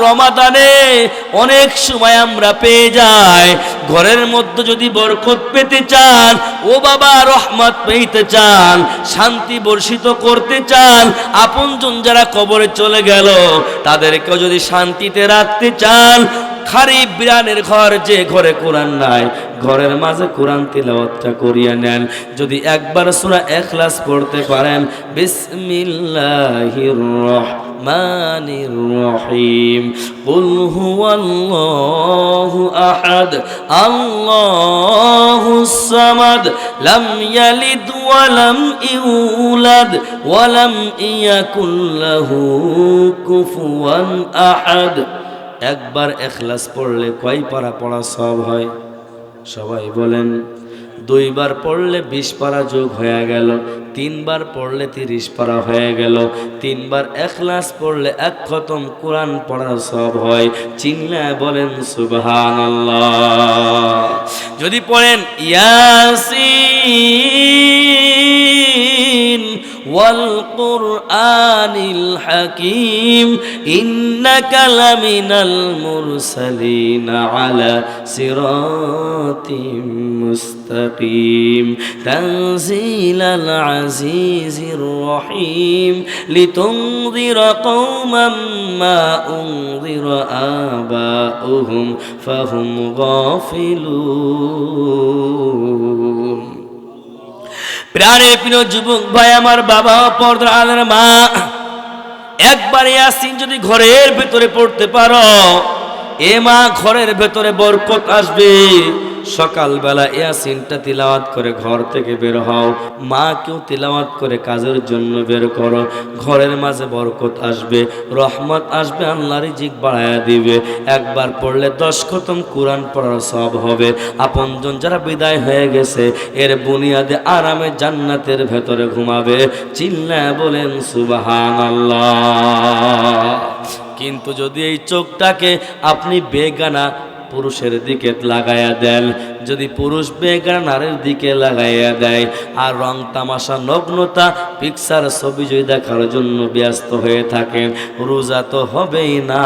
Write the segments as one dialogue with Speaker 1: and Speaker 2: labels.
Speaker 1: রমাদানে অনেক সময় আমরা পেয়ে যাই, ঘরের মধ্যে যদি বরকত পেতে চান, ও বাবা রহমত পেতে চান, শান্তি বর্ষিত করতে চান, আপনজন যারা কবরে চলে গেল তাদেরকেও যদি শান্তিতে রাখতে চান, খারিফ বিরানের ঘর, যে ঘরে কোরআন নাই, ঘরের মাঝে কোরআন তিলাওয়াতটা করিয়ে নেন। যদি একবার সূরা ইখলাস পড়তে পারেন, বিসমিল্লাহির রহমানির রহিম, কুল হুয়াল্লাহু আহাদ, আল্লাহুস সামাদ, লাম ইয়ালিদ ওয়া লাম ইউলাদ ওয়া লাম ইয়াকুল লাহু কুফুয়ান আহাদ। একবার ইখলাস পড়লে কয় পারা পড়া সব হয়? সবাই বলেন। 2 বার পড়লে 20 পারা যোগ হয়ে গেল, 3 বার পড়লে 30 পারা হয়ে গেল, 3 বার ইখলাস পড়লে 1 খতম কোরআন পড়ার সব হয়। চিল্লায় বলেন সুবহানাল্লাহ। যদি পড়েন ইয়াসিন ওয়াল কুরআনিল হাকীম, ইন্নাকা লামিনাল মুরসালিন আলা সিরাতিম মুস্তাকিম, তানজিলাল আজিজির রহিম, লিতুনযিরা কওমান মা উনযিরা আবাউহুম ফাহুম গাফিলুন। প্রাণের প্রিয় যুবক ভাই আমার, বাবা, পর্দার আলের মা, একবার ইয়াসিন যদি ঘরের ভেতরে পড়তে পারো, এ মা ঘরের ভেতরে বরকত আসবে। সকালবেলা ইয়াসিনটা তিলাওয়াত করে ঘর থেকে বের হও, মা কেউ তিলাওয়াত করে কাজের জন্য বের করো, ঘরের মাঝে বরকত আসবে, রহমত আসবে, আল্লাহ রিজিক বাড়ায়া দিবে। একবার পড়লে 10 খতম কোরআন পড়ার সব হবে। আপনজন যারা বিদায় হয়ে গেছে, এর বুনিয়াদে আরামে জান্নাতের ভেতরে ঘুমাবে। চিল্লায় বলেন সুবহানাল্লাহ। কিন্তু যদি এই চোখটাকে আপনি বেগানা পুরুষের দিকে লাগাইয়া দেন, যদি পুরুষ বেগানা নারীর দিকে লাগাইয়া দেয়, আর রং তামাশা, নগ্নতা, পিকচার, ছবি যদি দেখার জন্য ব্যস্ত হয়ে থাকেন, রোজা তো হবেই না।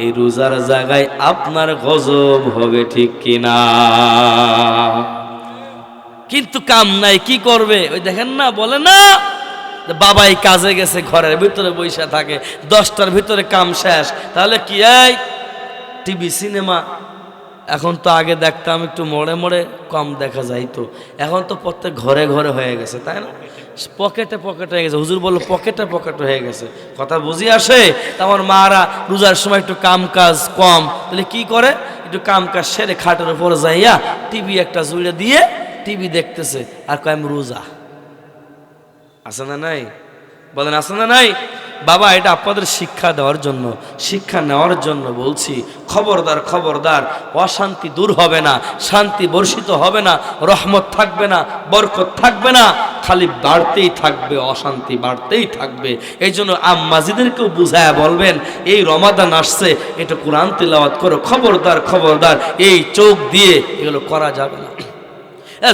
Speaker 1: এই রোজার জায়গায় আপনার গজব হবে, ঠিক কিনা? কিন্তু কাম নাই, কি করবে? ওই দেখেন না, বলে না বাবাই কাজে গেছে, ঘরের ভিতরে বসে থাকে, 10টার ভিতরে কাম শেষ। তাহলে কি এই টিভি সিনেমা? এখন তো আগে দেখতাম একটু মোড়ে মোড়ে কম দেখা যাইতো, এখন তো প্রত্যেক ঘরে ঘরে হয়ে গেছে, তাই না? পকেটে পকেটে হয়ে গেছে। হুজুর বললো পকেটে পকেটে হয়ে গেছে, কথা বুঝি আসে? আমার মারা রোজার সময় একটু কাম কাজ কম, তাহলে কি করে? একটু কাম কাজ সেরে খাটের উপর যাইয়া টিভি একটা জুড়ে দিয়ে টিভি দেখতেছে, আর কয় আমি রোজা। আছে না নাই? বলেন আছে না নাই? বাবা, এটা আপনাদের শিক্ষা দেওয়ার জন্য, শিক্ষা নেওয়ার জন্য বলছি। খবরদার, খবরদার, অশান্তি দূর হবে না, শান্তি বর্ষিত হবে না, রহমত থাকবে না, বরকত থাকবে না, খালি বাড়তেই থাকবে, অশান্তি বাড়তেই থাকবে। এই জন্য আম্মাজিদেরকেও বুঝায় বলবেন, এই রমাদান আসছে, এটা কোরআন তিলাওয়াত করো। খবরদার, খবরদার, এই চোখ দিয়ে এগুলো করা যাবে না।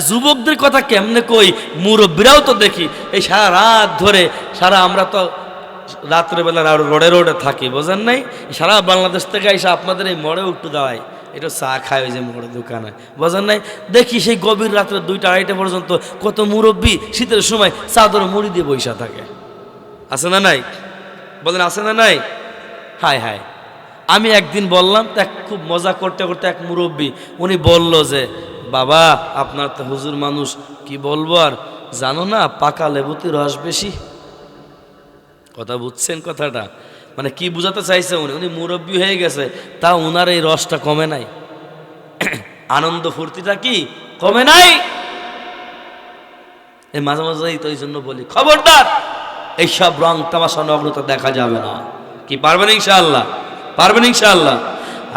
Speaker 1: যুবকদের কথা কেমনে কই, মুরব্বীরাও তো দেখি এই সারা রাত ধরে, আমরা তো রাত্রেবেলা রোডে রোডে থাকি, বোঝেন নাই? সারা বাংলাদেশ থেকে এসে আপনাদের এই মোড়ে একটু দেওয়ায়, এটা চা খায় ওই যে মোড়ে দোকানে, বোঝেন নাই? দেখি সেই গভীর রাত্রে 2টা 2:30 পর্যন্ত কত মুরব্বী শীতের সময় চাদর মুড়ি দিয়ে বৈশা থাকে। আছে না নাই? বলেন আছে না নাই? হায় হায়, আমি একদিন বললাম, তো খুব মজা করতে করতে এক মুরব্বী উনি বলল যে, বাবা আপনার তো হুজুর মানুষ, কি বলবো আর, জানো না পাকা লেবুতে রস বেশি। কথা বুঝছেন কথাটা? মানে কি বুঝাতে চাইছে উনি মুরব্বী হয়ে গেছে, তা উনার এই রসটা কমে নাই, আনন্দ ফুর্তিটা কি কমে নাই? এই মাঝে মাঝেই তো এই জন্য বলি, খবরদার এইসব রং তামাশা নগ্নতা দেখা যাবে না। কি পারবেন ইনশাআল্লাহ? পারবেন ইনশাআল্লাহ?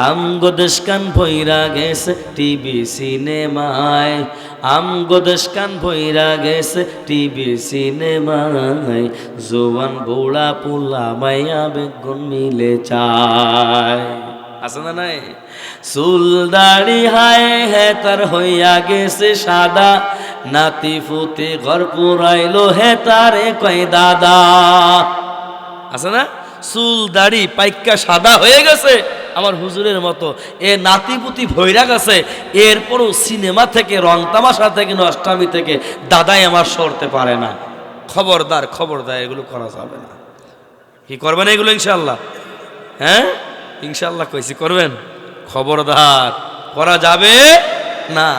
Speaker 1: আমগো দেশ কান ভইরা গেছে টিভি সিনেমায়, আমগো দেশ কান ভইরা গেছে টিভি সিনেমায়, জোয়ান বুড়া পোলা মাইয়া বেগুন মিলে চায়। আছে না নাই? চুল দাড়ি হায় হে তার হইয়া গেছে সাদা, নাতি ফুতে ঘর পুরাইলো হে তারে কয় দাদা। আছে না? চুল দাড়ি পাইক্কা সাদা হয়ে গেছে আমার হুজুরের মতো, এ নাতিপুতি ভৈরা গেছে, এরপরও সিনেমা থেকে, রং তামাশা থেকে, নষ্টামি থেকে দাদাই আমার সরতে পারে না। খবরদার খবরদার, এগুলো করা যাবে না। কি করবেন এগুলো ইনশাল্লাহ? হ্যাঁ ইনশাল্লাহ কইছি করবেন। খবরদার, করা যাবে না।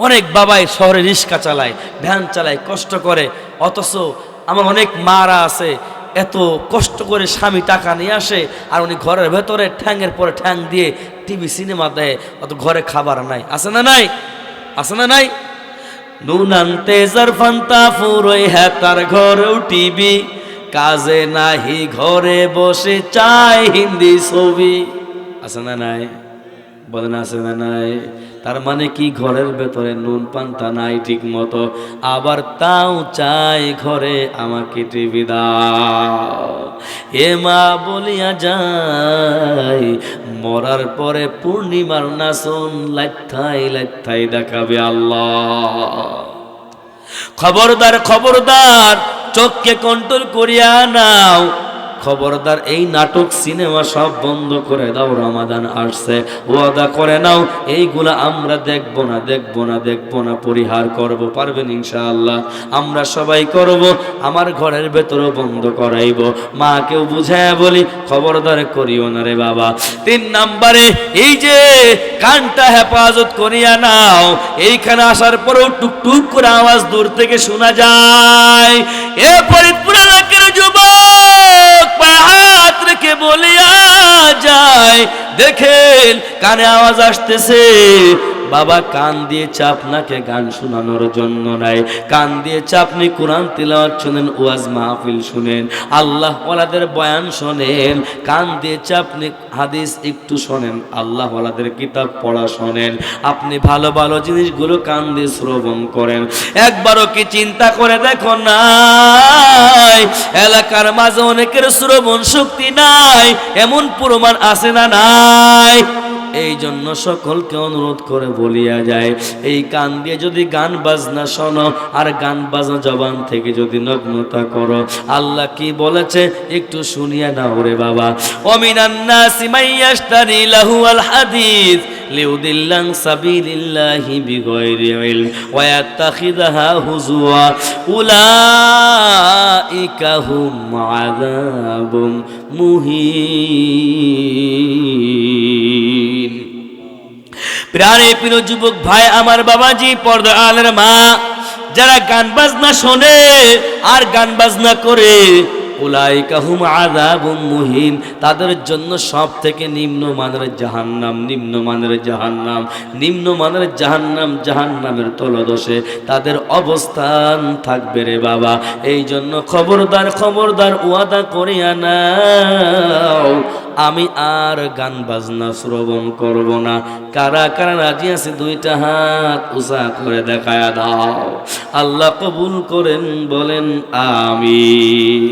Speaker 1: অনেক বাবাই শহরে রিক্সা চালায়, ভ্যান চালায়, কষ্ট করে, অথচ আমার অনেক মারা আছে এত কষ্ট করে স্বামী টাকা নিয়ে আসে, আর উনি ঘরের ভেতরে ঠ্যাংয়ের পরে ঠ্যাং দিয়ে টিভি সিনেমা দেয়, অত ঘরে খাবার নাই। আছে না নাই? আছে না নাই? নুন আনতে জারফান্তা ফুরোই হ্যাঁ তার ঘরেও টিভি, কাজে নাহি ঘরে বসে চাই হিন্দি ছবি। আছে না নাই? বলেন আছে না নাই? তার মানে কি ঘরের ভেতরে নুন পান্তা নাই ঠিক মতো, আবার তাও চাই ঘরে আমাকে টিভি দাও। এ মা বলিয়া যায় মরার পরে পূর্ণিমার নাচন লাইথাই লাইথাই দেখাবে আল্লাহ। খবরদার খবরদার, চোখকে কন্ট্রোল করিয়া নাও। খবরদার, এই নাটক সিনেমা সব বন্ধ করে দাও। রমাদান আসছে, ওয়াদা করে নাও এইগুলা আমরা দেখব না, দেখব না, দেখব না, পরিহার করব। পারবেন ইনশাআল্লাহ? আমরা সবাই করব। আমার ঘরের ভেতরও বন্ধ করাইব। মাকেও বুঝায় বলি খবরদার করিও না রে বাবা। 3 নম্বরে, এই যে কানটা হেফাজত করিয়া নাও। এইখানে আসার পরেও টুকটুক করে আওয়াজ দূর থেকে শোনা যায়। এ ফরিদপুর এলাকার যুবক হাত রেখে বলিয়া যায়, দেখেন কানে আওয়াজ আসতেছে। বাবা, কান দিয়েছে আপনাকে গান শোনানোর জন্য নাই, কান দিয়েছে আপনি কোরআন তিলাওয়াত শুনেন, ওয়াজ মাহফিল শুনেন, আল্লাহ ওয়ালাদের বয়ান শোনেন। কান দিয়েছে আপনি হাদিস একটু শোনেন, আল্লাহ ওয়ালাদের কিতাব পড়া শোনেন। আপনি ভালো ভালো জিনিসগুলো কান দিয়ে শ্রবণ করেন। একবারও কি চিন্তা করে দেখো নাই এলাকার মাঝে অনেকের শ্রবণ শক্তি নাই? এমন প্রমাণ আছে না নাই? এই জন্য সকলকে অনুরোধ করে বলিয়া যায়, এই কান দিয়ে যদি গান বাজনা শোনো আর গান বাজনা জবান থেকে যদি নগ্নতা করো, আল্লাহ কি বলেছে একটু শুনিয়া নাও রে বাবা। ওমিনান নাসি মাইয়াশতারি লাহুল হাদিস লিউদিল্লান সাবিলিল্লাহি বিগয়রি ইলম ওয়া ইয়াত্তাখিযহা হুজুয়া উলাইকা হুম আযাবুম মুহিন। প্রাণে প্রিয় যুবক ভাই আমার, বাবাজি, পর্দা আলের মা, যারা গান বাজনা শোনে আর গান বাজনা করে, উলাইকা হুম আযাবুম মুহিন, তাদের জন্য সব থেকে নিম্নমানের জাহান্নাম, নিম্নমানের জাহান্নাম, নিম্নমানের জাহান্নাম, জাহান্নামের তলদেশে তাদের অবস্থান থাকবে রে বাবা। এই জন্য খবরদার খবরদার, ওয়াদা করিয়া নাও আমি আর গান বাজনা শ্রবণ করব না। কারা কারা রাজি আছে 2টা হাত উঁচা করে দেখায়া দাও। আল্লাহ কবুল করেন, বলেন আমিন।